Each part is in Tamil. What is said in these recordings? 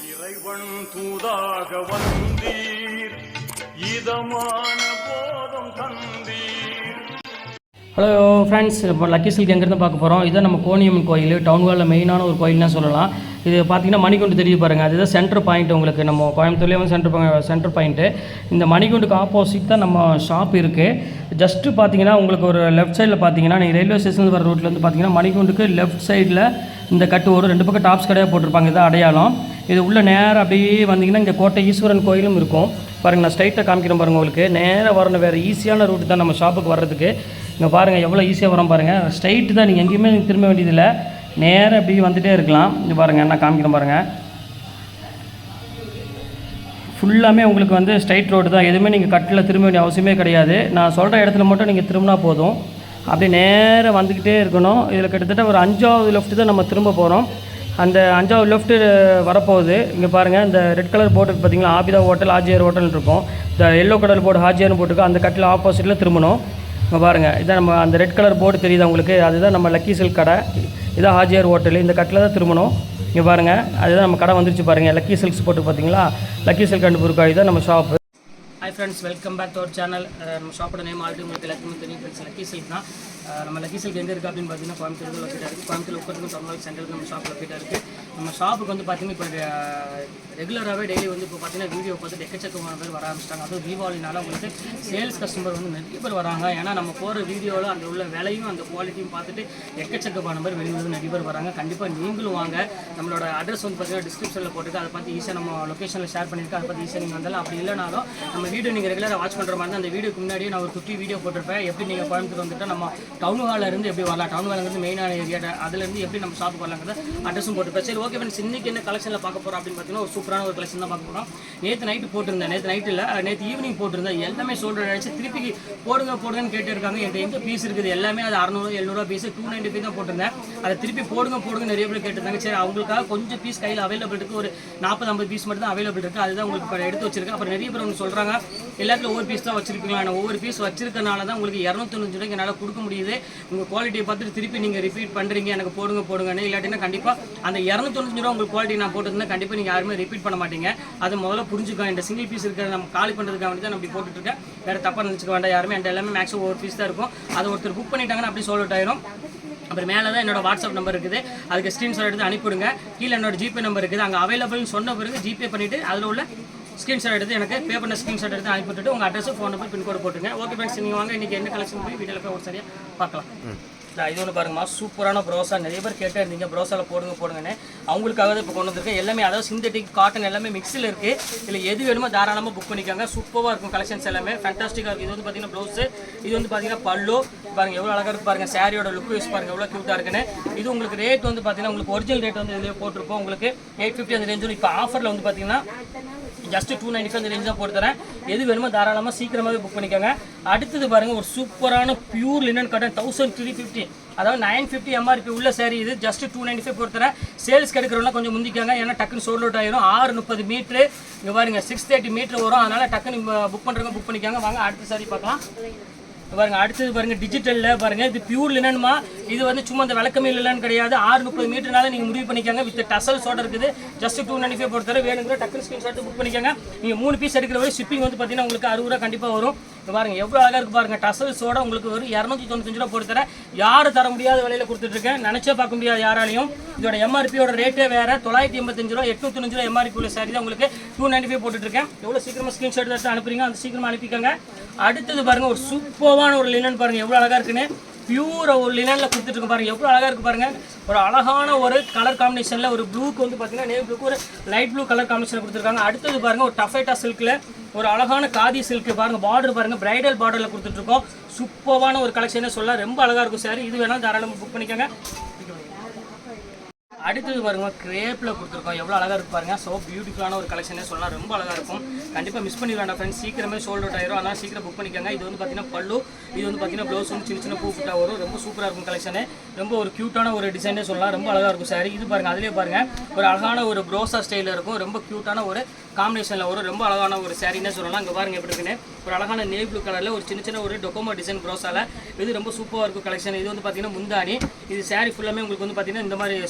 இறைவன் தூதாக வந்தீர் இதமான போதும் தந்தீர். ஹலோ ஃப்ரெண்ட்ஸ், இப்போ லக்கி சில்க் எங்கேருந்து பார்க்க போகிறோம். இதுதான் நம்ம கோணியம்மன் கோயில், டவுன் ஹாலில் மெயினான ஒரு கோயில்னு சொல்லலாம். இது பார்த்திங்கன்னா மணிகுண்டு தெரியுது பாருங்கள், அதுதான் சென்டர் பாயிண்ட். உங்களுக்கு நம்ம கோயம்புத்தூர்லேயே வந்து சென்டர் பாயிண்ட்டு. இந்த மணிகுண்டுக்கு ஆப்போசிட் தான் நம்ம ஷாப் இருக்குது. ஜஸ்ட்டு பார்த்தீங்கன்னா உங்களுக்கு ஒரு லெஃப்ட் சைடில் பார்த்தீங்கன்னா நீங்கள் ரயில்வே ஸ்டேஷன் வர ரோட்டில் வந்து பார்த்தீங்கன்னா மணிகுண்டுக்கு லெஃப்ட் சைடில் இந்த கட்டு வரும். ரெண்டு பக்கம் டாப்ஸ் கடையாக போட்டிருப்பாங்க, இதுதான் அடையாளம். இது உள்ள நேராக அப்படியே வந்தீங்கன்னா இங்கே கோட்டை ஈஸ்வரன் கோயிலும் இருக்கும் பாருங்கள். நான் ஸ்ட்ரைட்டாக காமிக்கிறேன் பாருங்கள். உங்களுக்கு நேராக வரணும், வேறு ஈஸியான ரூட்டு தான் நம்ம ஷாப்புக்கு வர்றதுக்கு. இங்கே பாருங்கள் எவ்வளோ ஈஸியாக வரோம் பாருங்கள். ஸ்ட்ரைட்டு தான், நீங்கள் எங்கேயுமே திரும்ப வேண்டியதில்லை, நேராக அப்படி வந்துகிட்டே இருக்கலாம். இங்கே பாருங்கள், நான் காமிக்கிறேன் பாருங்கள். ஃபுல்லாமே உங்களுக்கு வந்து ஸ்ட்ரைட் ரோடு தான், எதுவுமே நீங்கள் கட்டில் திரும்ப வேண்டிய அவசியமே கிடையாது. நான் சொல்கிற இடத்துல மட்டும் நீங்கள் திரும்பினா போதும். அப்படியே நேராக வந்துக்கிட்டே இருக்கணும். இதில் கிட்டத்தட்ட ஒரு 5வது லெஃப்ட்டு தான் நம்ம திரும்ப போகிறோம். அந்த 5வது லெஃப்ட்டு வரப்போகுது. இங்கே பாருங்கள், இந்த ரெட் கலர் போர்டு பார்த்தீங்களா, ஆபிதா ஹோட்டல் ஹாஜியார் ஹோட்டல் இருக்கும். இந்த எல்லோ கலர் போர்டு ஹாஜியார்னு போட்டுருக்கோம். அந்த கட்டில் ஆப்போசிட்டில் திரும்பணும். இங்கே பாருங்கள், இதான் நம்ம அந்த ரெட் கலர் போர்டு தெரியுது உங்களுக்கு, அதுதான் நம்ம லக்கி சில்க் கடை. இதான் ஹாஜியார் ஹோட்டல். இந்த கட்டில் தான் திரும்பணும். இங்கே பாருங்கள், அதுதான் நம்ம கடை வந்துருச்சு பாருங்கள். லக்கி சில்க்ஸ் போட்டு பார்த்தீங்களா, லக்கி சில்க் அண்ட் புர்காய் தான் நம்ம shop. Hi friends, welcome back to our channel. நம்ம ஷாப்போட நேம் ஆல்ரெடி உங்களுக்கு எல்லாத்துக்குமே தெரியும் ஃப்ரெண்ட்ஸ், லக்கி சில்க் தான். நம்ம லக்கி சில்க் எங்கே இருக்குது அப்படின்னு பார்த்தீங்கன்னா கோயம்புத்தூர் லொக்கேட்டாக இருக்குது. கோயம்புத்தூர் உட்காந்துக்கும் தமிழ்நாடு சென்டருக்கு நம்ம ஷாப் லொக்கேட்டாக இருக்குது. நம்ம ஷாப்புக்கு வந்து பார்த்தீங்கன்னா இப்போ ரெகுலராகவே டெய்லி வந்து இப்போ பார்த்தீங்கன்னா வீடியோ பார்த்துட்டு எக்கச்சக்கமான பேர் வர ஆரம்பிச்சிட்டாங்க. அதுவும் தீபாவளினால உங்களுக்கு சேல்ஸ் கஸ்டமர் வந்து நிறைய பேர் வராங்க. ஏன்னா நம்ம போகிற வீடியோவில் அந்த உள்ள விலையும் அந்த குவாலிட்டியும் பார்த்துட்டு எக்கச்சக்கமான பேர் வெளியூர் நிறைய பேர் வராங்க. கண்டிப்பாக நீங்களும் வாங்க. நம்மளோட அட்ரஸ் வந்து பார்த்தீங்கன்னா டிஸ்கிரிப்ஷனில் போட்டுருக்கு, அதை பார்த்து ஈஸியாக நம்ம லொக்கேஷனில் ஷேர் பண்ணியிருக்கேன். அதை பார்த்து ஈஸியாக நீங்கள் வந்தாலும், அப்படி இல்லைனாலும் நம்ம வீடியோ நீங்கள் ரெகுலராக வாட்ச் பண்ணுற மாதிரி அந்த வீடியோக்கு முன்னாடியே நான் ஒரு 50 வீடியோ போட்டிருப்பேன். எப்படி நீங்கள் கோயம்புத்தூர் வந்துட்டு நம்ம டவுன் ஹாலில் இருந்து எப்படி வரலாம், டவுன் ஹாலுங்கிறது மெயினான ஏரியா, அதுலேருந்து எப்படி நம்ம ஷாப்புக்கு வரலாங்கிறத அட்ரஸும் போட்டுருப்பேன். சரி, ஓகே ஃப்ரெண்ட்ஸ், இன்றைக்கி என்ன கலெக்ஷனில் பார்க்க போகிறோம் அப்படின்னு பார்த்தீங்கன்னா ஒரு சூப்பரான ஒரு கலெக்ஷன் தான் பார்க்க போகிறோம். நேற்று நைட்டு போட்டிருந்தேன், நேற்று நைட்டு இல்லை நேற்று ஈவினிங் போட்டிருந்தேன். எல்லாமே சொல்கிற நினச்சி திருப்பி போடுங்கன்னு கேட்டு இருக்காங்க. என்கிட்ட எங்கே பீஸ் இருக்குது எல்லாமே அது 600 700 பீஸ் 295 தான் போட்டிருந்தேன். அதை திருப்பி போடுங்க நிறைய பேர் கேட்டிருந்தாங்க. சரி, அவங்களுக்காக கொஞ்சம் பீஸ் கையில் அவைலபிள் இருக்குது, ஒரு 40-50 பீஸ் மட்டும் தான் அவைலபிள் இருக்குது. அதுதான் உங்களுக்கு இப்போ எடுத்து வச்சிருக்கேன். அப்புறம் நிறைய பேர் ஒன்று சொல்கிறாங்க, எல்லாத்துலையும் ஒவ்வொரு பீஸ் தான் வச்சிருக்கீங்களா. நான் ஒவ்வொரு பீஸ் வச்சிருக்கனால தான் உங்களுக்கு 295 ரூபாய்க்கு என்னால் கொடுக்க முடியுது. உங்கள் குவாலிட்டியை பார்த்துட்டு திருப்பி நீங்கள் ரிப்பீட் பண்ணுறீங்க, எனக்கு போடுங்கன்னு. இல்லாட்டினா கண்டிப்பாக அந்த 295 ரூபா உங்களுக்கு குவாலிட்டி நான் போட்டுருந்தேன், கண்டிப்பாக நீங்கள் யாருமே ரிப்பீட் பண்ண மாட்டீங்க. அதை முதல்ல புரிஞ்சுக்கோங்க. இந்த சிங்கிள் பீஸ் இருக்கிறத நம்ம காலி பண்ணுறதுக்காக வேண்டி தான் அப்படி போட்டுருக்கேன். வேறு தப்பாக நினச்சிக்க வேண்டாம் யாருமே. என்கிட்ட எல்லாமே மேக்ஸிமம் ஒரு பீஸ் தான் இருக்கும். அதை ஒருத்தர் புக் பண்ணிட்டாங்கன்னா அப்படி சொல்லிட்டு ஆயிரும். அப்புறம் மேலே தான் என்னோட வாட்ஸ்அப் நம்பர் இருக்குது, அதுக்கு ஸ்க்ரீன்ஷாட் எடுத்து அனுப்பிவிடுங்க. கீழே என்னோட ஜிபே நம்பர் இருக்குது, அங்கே அவைலபிள்னு சொன்ன பிறகு ஜிபே பண்ணிவிட்டு அதில் உள்ள ஸ்க்ரீன்ஷாட் எடுத்து எனக்கு பே பண்ண ஸ்க்ரீன்ஷாட் எடுத்து அனுப்பிவிட்டு உங்கள் அட்ரஸ், ஃபோன் நம்பர், பின்கோடு போட்டுங்க. ஓகே ஃப்ரெண்ட்ஸ், நீங்கள் வாங்க. இன்றைக்கி என்ன கலெக்ஷன் போய் வீடியோவில் போய் ஒரு சரியாக பார்க்கலாம். இது ஒன்று பாருங்கம்மா, சூப்பரான ப்ரோஸா. நிறைய பேர் கேட்டே இருந்தீங்க ப்ரோஸாவில் போடுங்கன்னு. அவங்களுக்காக தான் இப்போ கொண்டு வந்திருக்கேன். எல்லாமே அதாவது சிந்தட்டிக் காட்டன் எல்லாமே மிக்ஸில் இருக்குது. இதில் எது வேணுமோ தாராளமாக புக் பண்ணிக்காங்க. சூப்பராக இருக்கும் கலெக்ஷன்ஸ் எல்லாமே, ஃபேண்டாஸ்டிக்காக இருக்குது. இது வந்து பார்த்தீங்கன்னா ப்ளவுஸு, இது வந்து பார்த்தீங்கன்னா பல்லு பாருங்கள் எவ்வளோ அழகாக இருக்குது பாருங்கள். சாரியோட லுக் யூஸ் பாருங்கள் எவ்வளோ க்யூட்டாக இருக்குன்னு. இது உங்களுக்கு ரேட் வந்து பார்த்தீங்கன்னா உங்களுக்கு ஒரிஜினல் ரேட் வந்து இதிலே போட்டிருப்போம். உங்களுக்கு 850 அந்த ரேஞ்சு. இப்போ ஆஃபரில் வந்து பார்த்தீங்கன்னா ஜஸ்ட் 295 அந்த ரேஞ்ச் தான் போட்டு தரேன். எது வேணுமோ தாராளமாக சீக்கிரமாகவே புக் பண்ணிக்கோங்க. அடுத்தது பாருங்கள், ஒரு சூப்பரான பியூர் லினன் காட்டன் 1350, அதாவது 950 எம்ஆர்பி உள்ள சாரி. இது ஜஸ்ட் 295 போட்டு தரேன். சேல்ஸ் கிடைக்கிறவங்க கொஞ்சம் முந்திக்காங்க, ஏன்னா டக்குன்னு சோல்ட் அவுட் ஆயிரும். 630 மீட்ரு இங்கே பாருங்கள், 630 மீட்டர் வரும். அதனால் டக்குன்னு புக் பண்ணுறவங்க புக் பண்ணிக்காங்க. வாங்க அடுத்த சாரி பார்க்கலாம். பாருங்க, அடுத்தது பாருங்க, டிஜிட்டலில் பாருங்க, இது பியூர் லினன்மா. இது வந்து சும்மா அந்த விளக்கமே இல்லைன்னு கிடையாது. 630 மீட்டர்னால நீங்கள் முடிவு பண்ணிக்காங்க. வித் டசல்ஸோட இருக்குது. ஜஸ்ட் 295 பொறுத்தவரை வேணுங்கிற டக்குனு ஸ்க்ரீன்ஷாட் புக் பண்ணிக்காங்க. நீங்கள் 3 பீஸ் எடுக்கிற வரை ஷிப்பிங் வந்து பார்த்தீங்கன்னா உங்களுக்கு 60 ரூபா கண்டிப்பாக வரும். பாருங்க எவ்வளோ அழகாக இருக்குது பாருங்க. டசல்ஸோட உங்களுக்கு ஒரு 295 ரூபா போட்டு தரேன். யாரும் தர முடியாத விலையில் கொடுத்துட்ருக்கேன், நினச்சே பார்க்க முடியாது யாராலையும். இதோட எம்ஆர்பியோட ரேட்டே வேறு, 985 ரூபா 895 ரூபா எம்ஆர்பி உள்ள சாரி தான் உங்களுக்கு 295 போட்டுட்ருக்கேன். எவ்வளோ சீக்கிரமாக ஸ்க்ரீன்ஷாட் எடுத்து அனுப்புறீங்க, அந்த சீக்கிரமாக அனுப்பிக்கோங்க. அடுத்தது பாருங்க, ஒரு சூப்பரான ஒரு லினன் பாருங்க எவ்வளோ அழகாக இருக்குன்னு. பியூர் ஒரு லினனில் கொடுத்துட்டு பாருங்க எவ்வளோ அழகாக இருக்குது பாருங்க. ஒரு அழகான ஒரு கலர் காம்பினேஷனில் ஒரு ப்ளூக்கு வந்து பார்த்தீங்கன்னா நேவி ப்ளூக்கு ஒரு லைட் ப்ளூ கலர் காம்பினேஷனில் கொடுத்துருக்காங்க. அடுத்தது பாருங்க, ஒரு டஃபேட்டா சில்கில் ஒரு அழகான காதி சில்க் பாருங்க. பார்டர் பாருங்க, பிரைடல் பார்டரில் கொடுத்துட்ருக்கோம். சூப்பரான ஒரு கலெக்ஷனே சொல்லலாம், ரொம்ப அழகாக இருக்கும் சாரி. இது வேணாலும் தாராளமாக புக் பண்ணிக்கோங்க. அடுத்தது பாருங்க, கிரேப்பில் கொடுத்துருக்கோம். எவ்வளோ அழகாக இருக்குது பாருங்க. ஸோ பியூட்டிஃபுல்லான ஒரு கலெக்ஷனே சொல்லலாம், ரொம்ப அழகாக இருக்கும். கண்டிப்பாக மிஸ் பண்ணி வேண்டாம் ஃப்ரெண்ட்ஸ், சீக்கிரமே சோல்ட் அவுட் ஆயிரும். அதனால் சீக்கிரம் புக் பண்ணிக்கோங்க. இது வந்து பார்த்தீங்கன்னா பல்லு, இது வந்து பார்த்தீங்கன்னா ப்ளவுஸ் வந்து சின்ன பூ புட்டா வரும். ரொம்ப சூப்பராக இருக்கும் கலெக்ஷனு. ரொம்ப ஒரு க்யூட்டான ஒரு டிசைனே சொல்லலாம், ரொம்ப அழகாக இருக்கும் சாரி. இது பாருங்கள், அதிலே பாருங்கள் ஒரு அழகான ஒரு ப்ரோசா ஸ்டைலில் இருக்கும். ரொம்ப க்யூட்டான ஒரு காம்பினேஷனில் வரும். ரொம்ப அழகான ஒரு சாரின்னே சொல்லலாம். இங்கே பாருங்கள் எப்படி இருக்குன்னு. ஒரு அழகான நேவி ப்ளூ கலரில் ஒரு சின்ன ஒரு டொக்கோமோ டிசைன் ப்ரோஸால். இது ரொம்ப சூப்பராக இருக்கும் கலெக்ஷன். இது வந்து பார்த்தீங்கன்னா முந்தானி. இது சாரி ஃபுல்லாமே உங்களுக்கு வந்து பார்த்தீங்கன்னா இந்த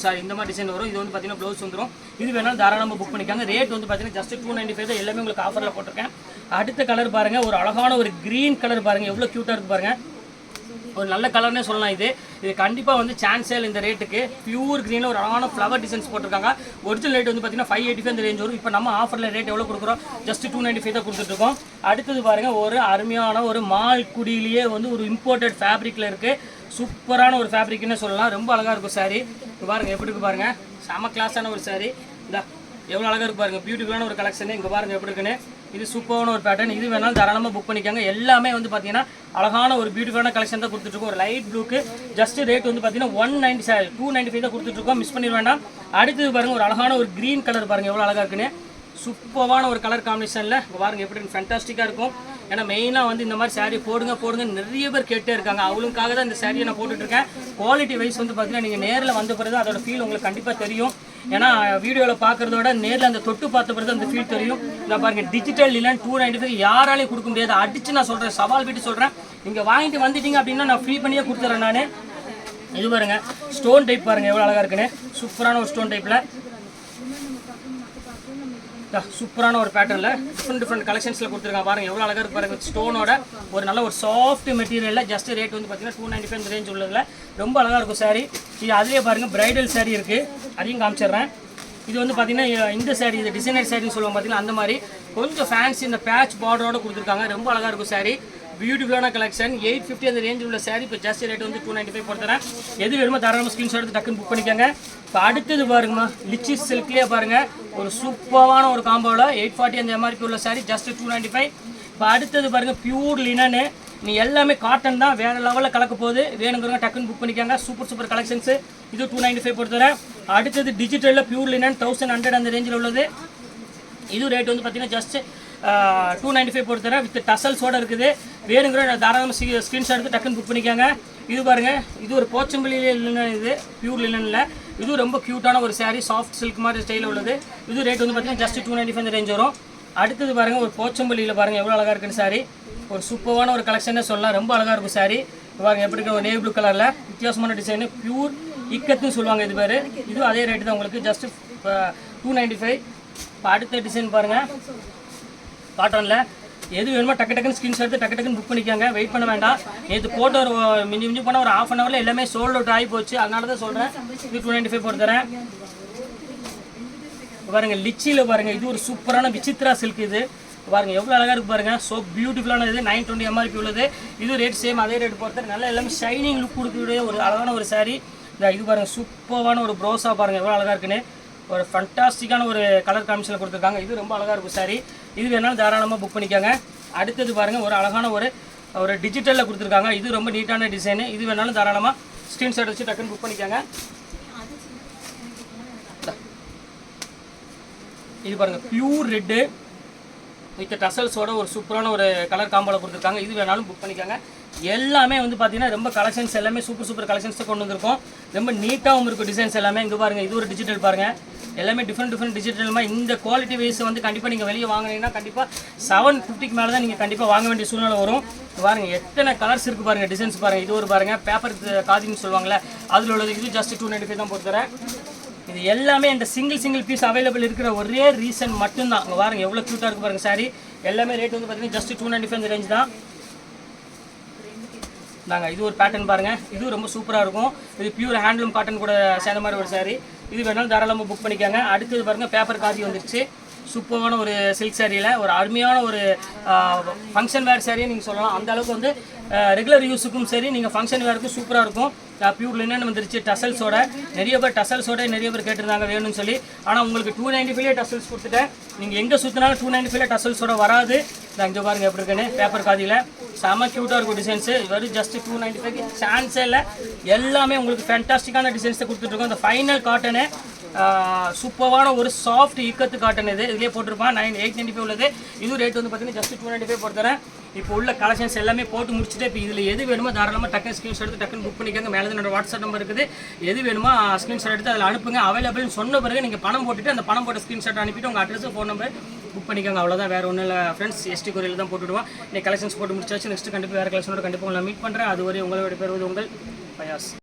மாதிரி வித்தியாசமாக டிசைன் வரும். இது வந்து பார்த்தீங்கன்னா ப்ளவுஸ் வந்துடும். இது வேணாலும் தாராளமாக புக் பண்ணிக்காங்க. ரேட் வந்து பார்த்தீங்கன்னா ஜஸ்ட் 295 தான். எல்லாமே உங்களுக்கு ஆஃபரில் போட்டிருக்கேன். அடுத்த கலர் பாருங்கள், ஒரு அழகான ஒரு க்ரீன் கலர் பாருங்கள், எவ்வளோ க்யூட்டாக இருக்குது பாருங்கள். ஒரு நல்ல கலர்னே சொல்லலாம். இது கண்டிப்பாக வந்து சான்ஸே இல்லை இந்த ரேட்டுக்கு. பியூர் க்ரீனில் ஒரு அழகான ஃப்ளவர் டிசைன்ஸ் போட்டிருக்காங்க. ஒரிஜினல் ரேட் வந்து பார்த்தீங்கன்னா 585 இந்த ரேஞ்ச் வரும். இப்போ நம்ம ஆஃபரில் ரேட் எவ்வளோ கொடுக்குறோம்? ஜஸ்ட் 295 தான் கொடுத்துட்ருக்கோம். அடுத்தது பாருங்கள், ஒரு அருமையான ஒரு மால்குடியிலேயே வந்து ஒரு இம்போர்ட்டட் ஃபேப்ரிக்கில் இருக்குது. சூப்பரான ஒரு ஃபேப்ரிக்னே சொல்லலாம். ரொம்ப அழகாக இருக்கும் சாரீ. இப்போ பாருங்கள் எப்படி இருக்குது பாருங்கள், செம கிளாஸான ஒரு சாரீ. இந்த எவ்வளோ அழகாக இருக்குது பாருங்கள், பியூட்டிஃபுல்லான ஒரு கலெக்ஷன். இங்கே பாருங்கள் எப்படி இருக்குன்னு. இது சூப்பரான ஒரு பேட்டர்ன். இது வேணாலும் தாராளமாக புக் பண்ணிக்காங்க. எல்லாமே வந்து பார்த்தீங்கன்னா அழகான ஒரு பியூட்டிஃபுல்லான கலெக்ஷன் தான் கொடுத்துட்ருக்கோம். ஒரு லைட் ப்ளூக்கு ஜஸ்ட் ரேட் வந்து பார்த்தீங்கன்னா 295 தான் கொடுத்துட்ருக்கோம். மிஸ் பண்ணிட வேண்டாம். அடுத்தது பாருங்கள், ஒரு அழகான ஒரு க்ரீன் கலர் பாருங்கள் எவ்வளோ அழகாக இருக்குன்னு. சூப்பரான ஒரு கலர் காம்பினேஷனில் இங்கே பாருங்கள் எப்படி ஃபேண்டாஸ்டிக்காக இருக்கும். ஏன்னா மெயினாக வந்து இந்த மாதிரி சாரீ போடுங்க நிறைய பேர் கேட்டே இருக்காங்க. அவங்களுக்காக தான் இந்த சாரியை நான் போட்டுட்ருக்கேன். குவாலிட்டி வைஸ் வந்து பார்த்தீங்கன்னா நீங்கள் நேரில் வந்த பிறகு அதோட ஃபீல் உங்களுக்கு கண்டிப்பாக தெரியும். ஏன்னா வீடியோவில் பார்க்குறதோட நேரில் அந்த தொட்டு பார்த்த பிறகு அந்த ஃபீல் தெரியும். நான் பாருங்கள், டிஜிட்டல் லினன் 295 யாராலையும் கொடுக்க முடியாது. அடித்து நான் சொல்கிறேன், சவால் விட்டு சொல்கிறேன். நீங்கள் வாங்கிட்டு வந்துட்டீங்க அப்படின்னா நான் ஃப்ரீ பண்ணியே கொடுத்துட்றேன் நான். இது பாருங்கள், ஸ்டோன் டைப் பாருங்கள் எவ்வளோ அழகாக இருக்குன்னு. சூப்பரான ஒரு ஸ்டோன் டைப்பில் சூப்பரான ஒரு பேட்டர்னில் டிஃப்ரெண்ட் கலெக்ஷன்ஸில் கொடுத்துருக்காங்க. பாருங்கள் எவ்வளோ அழகாக இருக்கு பாருங்கள். ஸ்டோனோட ஒரு நல்ல ஒரு சாஃப்ட் மெட்டீரியலில் ஜஸ்ட் ரேட் வந்து பார்த்தீங்கன்னா 295 ரேஞ்ச் உள்ளதில் ரொம்ப அழகாக இருக்கும் சாரீ. இது அதிலே பாருங்கள் பிரைடல் சாரீ இருக்குது, அதையும் காமிச்சிடுறேன். இது வந்து பார்த்தீங்கன்னா இந்த சாரீ, இது டிசைனர் சாரின்னு சொல்லுவாங்க பார்த்தீங்கன்னா அந்த மாதிரி கொஞ்சம் ஃபேன்சி இந்த பேட்ச் பார்டரோட கொடுத்துருக்காங்க. ரொம்ப அழகாக இருக்கும் சாரீ. பியூட்டிஃபுல்லான கலெக்ஷன். 850 அந்த ரேஞ்ச் உள்ள சாரீ இப்போ ஜஸ்ட் ரேட் வந்து 295 போட்டுறேன். எது வேணுமோ தாராளமாக ஸ்க்ரீன்ஷாட் எடுத்து டக்குன்னு புக் பண்ணிக்கோங்க. இப்போ அடுத்தது பாருங்கம்மா, லிச்சி சில்க்லேயே பாருங்கள் ஒரு சூப்பரான ஒரு காம்போவில் 840 அந்த எம்ஆர்பி உள்ள சாரீ ஜஸ்ட் 295. இப்போ அடுத்தது பாருங்கள், பியூர் லினனு. நீ எல்லாமே காட்டன் தான், வேறு லெவலில் கலக்க போகுது. வேணுங்கிறவங்க டக்குன்னு புக் பண்ணிக்கோங்க. Super collections. இது 295 போட்டுறேன். அடுத்தது டிஜிட்டலில் பியூர் லினன் 1100 அந்த ரேஞ்சில் உள்ளது. இது ரேட் வந்து பார்த்தீங்கன்னா ஜஸ்ட் 295 போட்டுறேன். வித் டசல்ஸோடு இருக்குது. வேணுங்கிற தாராளமாக ஸ்க்ரீன்ஷாட் எடுத்து டக்குன்னு புக் பண்ணிக்கோங்க. இது பாருங்கள், இது ஒரு போச்சம்பள்ளியிலே லினன், இது பியூர் லினனில். இது ரொம்ப க்யூட்டான ஒரு சாரீ, சாஃப்ட் சில்க் மாதிரி ஸ்டைலில் உள்ளது. இது ரேட் வந்து பார்த்தீங்கன்னா ஜஸ்ட் 295 ரேஞ்ச் வரும். அடுத்தது பாருங்கள், ஒரு போச்சம்பள்ளியில் பாருங்கள் எவ்வளோ அழகாக இருக்குன்னு சாரீ. ஒரு சூப்பரான ஒரு கலெக்ஷனே சொல்லலாம். ரொம்ப அழகாக இருக்கும் சாரீ. பாருங்கள் எப்படி இருக்க, ஒரு நேவி ப்ளூ கலரில் வித்தியாசமான டிசைனு, பியூர் இக்கத்துன்னு சொல்லுவாங்க இது பேர். இது அதே ரேட்டு தான் உங்களுக்கு ஜஸ்ட் 295. இப்போ அடுத்த டிசைன் பாருங்கள், காட்டனில். எது வேணுமோ டக்குன்னு ஸ்க்ரீன்ஷாட் எடுத்து டக்குன்னு புக் பண்ணிக்காங்க. வெயிட் பண்ண வேண்டாம். நேற்று போட்டு ஒரு மிஞ்சி போனால் ஒரு ½ ஹவரில் எல்லாமே சோல்ட் அவுட் ஆகி போச்சு. அதனால தான் சொல்கிறேன். இது 295 போட்டு தரேன். பாருங்கள், லிச்சியில் பாருங்கள், இது ஒரு சூப்பரான விசித்ரா சில்க். இது பாருங்கள் எவ்வளோ அழகாக இருக்குது பாருங்கள். ஸோ பியூட்டிஃபுல்லான இது 920 எம்ஆர்பி உள்ளது. இது ரேட் சேம், அதே ரேட் பொறுத்தவரை நல்லா எல்லாமே ஷைனிங் லுக் கொடுக்கக்கூடிய ஒரு அழகான ஒரு சாரீ. இது பாருங்கள், சூப்பரான ஒரு ப்ரோஸாக பாருங்கள் எவ்வளோ அழகாக இருக்குன்னு. ஒரு ஃபண்டாஸ்டிக்கான ஒரு கலர் காம்பினேஷனில் கொடுத்துருக்காங்க. இது ரொம்ப அழகாக இருக்கும் சாரீ. இது வேணாலும் தாராளமாக புக் பண்ணிக்கோங்க. அடுத்தது பாருங்கள், ஒரு அழகான ஒரு டிஜிட்டலில் கொடுத்துருக்காங்க. இது ரொம்ப நீட்டான டிசைனு. இது வேணாலும் தாராளமாக ஸ்க்ரீன்ஷாட் வச்சு டக்குன்னு புக் பண்ணிக்கோங்க. இது பாருங்கள், பியூர் ரெட்டு வித் டசல்ஸோட ஒரு சூப்பரான ஒரு கலர் காம்போவில் கொடுத்துருக்காங்க. இது வேணாலும் புக் பண்ணிக்கோங்க. எல்லாமே வந்து பார்த்தீங்கன்னா ரொம்ப கலெக்ஷன்ஸ் எல்லாமே சூப்பர் கலெக்ஷன்ஸை கொண்டு வந்திருக்கோம். ரொம்ப நீட்டாகவும் இருக்கும் டிசைன்ஸ் எல்லாமே. இங்கே பாருங்கள், இது ஒரு டிஜிட்டல் பாருங்கள். எல்லாமே டிஃப்ரெண்ட் டிஜிட்டல்மா. இந்த குவாலிட்டி வைஸ் வந்து கண்டிப்பாக நீங்கள் வெளியே வாங்கினீங்கன்னா கண்டிப்பாக 750க்கு மேலே தான் நீங்கள் கண்டிப்பாக வாங்க வேண்டிய சூழ்நிலை வரும். பாருங்கள் எத்தனை கலர்ஸ் இருக்குது பாருங்கள், டிசைன்ஸ் பாருங்கள். இது ஒரு பாருங்கள், பேப்பர் காதின்னு சொல்லுவாங்கள்ல அதில் உள்ளது. இது ஜஸ்ட் 295 தான் போட்டு தரேன். இது எல்லாமே இந்த சிங்கிள் பீஸ் அவைலபிள் இருக்கிற ஒரே ரீசன் மட்டும்தான். அங்கே பாருங்கள் எவ்வளோ க்யூட்டாக இருக்குது பாருங்கள் சாரீ. எல்லாமே ரேட் வந்து பார்த்தீங்கன்னா ஜஸ்ட் 295 ரேஞ்ச் தான். நாங்கள் இது ஒரு பேட்டர்ன் பாருங்கள், இது ரொம்ப சூப்பராக இருக்கும். இது பியூர் ஹேண்ட்லூம் காட்டன் கூட சேர்ந்த மாதிரி ஒரு சாரீ. இது வேணாலும் தாராளமாக புக் பண்ணிக்காங்க. அடுத்தது பாருங்கள், பேப்பர் காதி வந்துருச்சு. சூப்பரான ஒரு சில்க் சாரியில் ஒரு அருமையான ஒரு ஃபங்க்ஷன் வேர் சாரியை நீங்கள் சொல்லலாம். அந்த அளவுக்கு வந்து ரெகுலர் யூஸுக்கும் சரி, நீங்கள் ஃபங்க்ஷன் வேருக்கும் சூப்பராக இருக்கும். பியூர் லினன் வந்துருச்சு டசல்ஸோட. நிறைய பேர் கேட்டிருந்தாங்க வேணும்னு சொல்லி. ஆனால் உங்களுக்கு 295 டசல்ஸ் கொடுத்துட்டேன். நீங்கள் எங்கே சுற்றினாலும் 295 டசல்ஸோட வராது. இங்கே பாருங்கள் எப்படி இருக்குன்னு, பேப்பர் காதியில் செம க்யூட்டாக இருக்கும் டிசைன்ஸு. வெறும் ஜஸ்ட் 295 சான்ஸே இல்லை. எல்லாமே உங்களுக்கு ஃபேண்டாஸ்டிக்கான டிசைன்ஸை கொடுத்துட்ருக்கோம். இந்த ஃபைனல் காட்டனு சூப்பரான ஒரு சாஃப்ட் இக்கத்து காட்டன். இது இதுலேயே போட்டிருப்பான் 895 உள்ளது. இது ரேட் வந்து பார்த்தீங்கன்னா ஜஸ்ட் 295 போட்டுறேன். இப்போ உள்ள கலெக்ஷன்ஸ் எல்லாமே போட்டு முடிச்சுட்டு இப்போ இதில் எது வேணுமோ தாராளமாக டக்குன்னு ஸ்க்ரீன்ஷாட் எடுத்து டக்குன்னு புக் பண்ணிக்கோங்க. மேலே என்னோட வாட்ஸ்அப் நம்பர் இருக்குது. எது வேணுமோ ஸ்க்ரீன்ஷாட் எடுத்து அதில் அனுப்புங்க. அவைலபிள்னு சொன்ன பிறகு நீங்கள் பணம் போட்டுட்டு அந்த பணம் போட்ட ஸ்க்ரீன்ஷாட் அனுப்பிட்டு உங்கள் அட்ரஸ் ஃபோன் நம்பர் புக் பண்ணிக்கோங்க. அவ்வளோதான், வேறு ஒன்றும் இல்லை ஃப்ரெண்ட்ஸ். எஸ்டி கொரியல் தான் போட்டுவிடுவோம். இன்னைக்கு கலெக்ஷன்ஸ் போட்டு முடிச்சாச்சு. நெக்ஸ்ட் கண்டிப்பாக வேறு கலெக்ஷனோட கண்டிப்பாக உங்களை மீட் பண்ணுறேன். அதுவரை உங்களோட பேர் உங்கள் பயாஸ்.